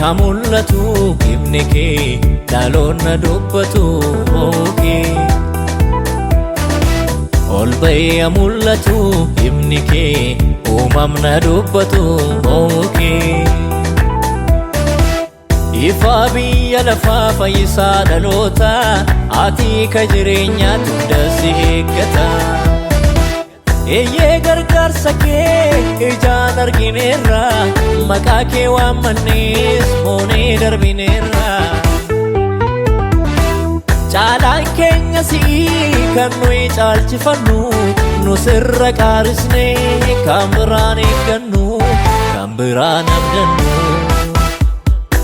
hamullatu ifni kee dhaloonna dubbatu kee ol bahee hamullatu ifni kee uumamna dubbatu kee ifa biyya lafaa fayyisaa dhaloota ati ka jireenyaatu dasi eeggata eeyyee gargaarsa kee ijaan argineerra maqaa kee waammannees moonee darbineerra caalaan keenya si'ii kan nuyi caalchifannu nu sirra qaarisnee kan biraan eeggannu kan biraan abdannu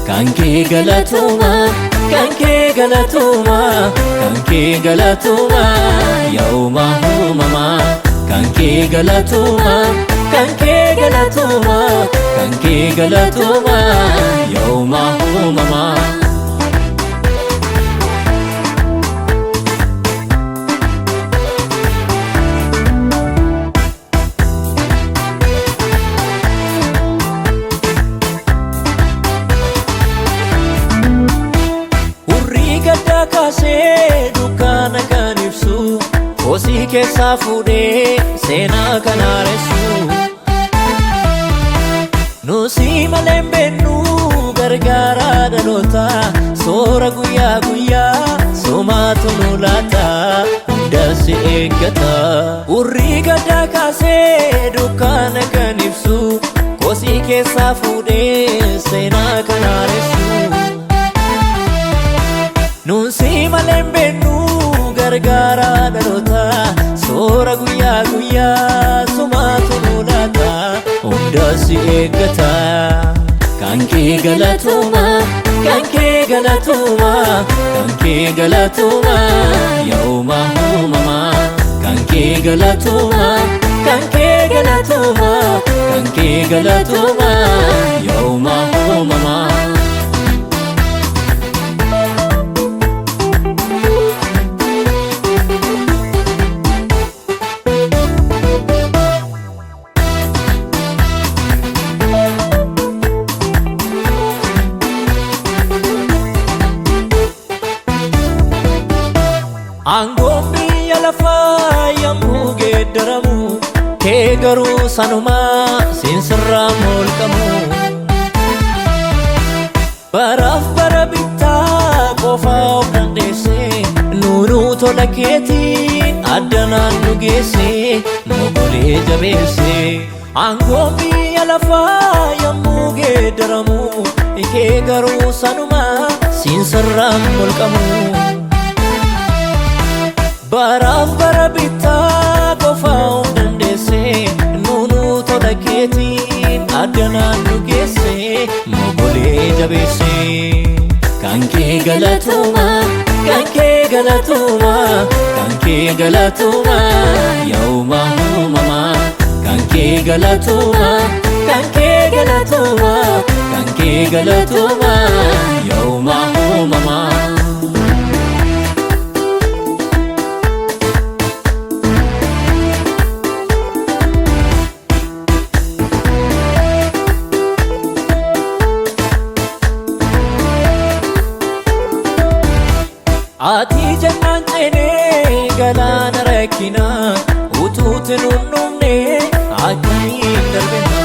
kan kee galatuma kan kee galatuma kan kee galatuma yaa uumamaa kan kee galatuma kan kee galatuma kan kee galatuma yaa uumamaa dukkana kan ibsu hosii keessaa fuudhee seenaa kan haaressu nusi malee hin beeknu gargaaraa dhaloota soora guyyaa guyyaa somaatu nu laata hunda si eeggata urrii gaddaa kaasee dukkana kan ibsu hosii keessaa fuudhee seenaa kan haaressu nusi malee hin beeknu gargaaraa dhaloota soora guyyaa guyyaa somaatu nu laata hunda si eeggata kan kee galatuma kan kee galatuma kan kee galatuma yaa uumamaa kan kee galatuma kan kee galatuma kan kee galatuma yaa uumamaa aangoon biyya lafaa yommuu geeddaramu kee garuu sanumaa sinsirraa molqamu baraaf bara bittaa qofaa of dandeesse nuunuu tola keetiin addanaan nu geesse mogolee jabeesse aangoon biyya lafaa yommuu geeddaramu kee garuu sanumaa sinsirraa molqamu baraaf bara bittaa qofaa of dandeesse nuunuu tola keetiin addanaan nu geesse mogolee jabeesse kan kee galatuma kan kee galatuma kan kee galatuma yaa uumamaa kan kee galatuma kan kee galatuma kan kee galatuma yaa uumamaa ati jannaan ceenee galaana rakkina utuuti nunnumne akkamiin darbina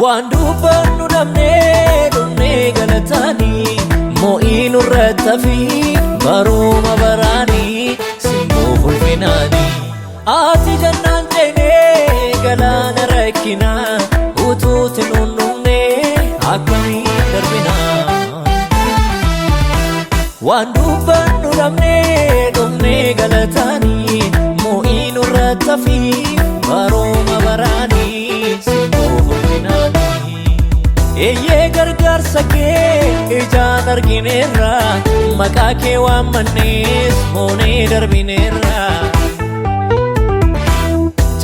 waan dubbannu dhabnee dhumnee galataanii mo'ii nurratti hafi barooma baraanii simboo fulfinaanii ati jannaan ceenee galaana rakkina utuuti nunnumne akkamiin darbina waan dubbannu dhabnee dhumnee galataanii mo'ii nurratti hafi barooma baraanii simboo fulfinaanii eeyyee gargaarsa kee ijaan argineerra maqaa kee waammannees moonee darbineerra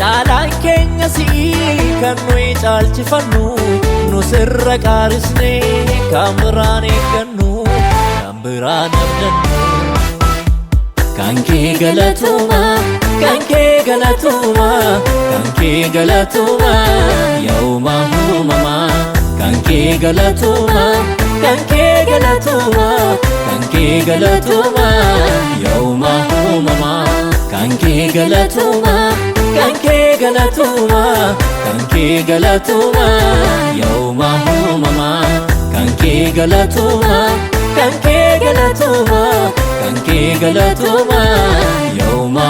caalaan keenya si'ii kan nuyi caalchifannu nu sirra qaarisnee kan biraan eeggannu biraan abdannu kan kee galatuma kan kee galatuma kan kee galatuma yaa uumamaa kanke galatuma kanke galatuma kanke galatuma yauma umama kanke galatuma kanke galatuma kanke galatuma yauma umama kanke galatuma kanke galatuma kanke galatuma yauma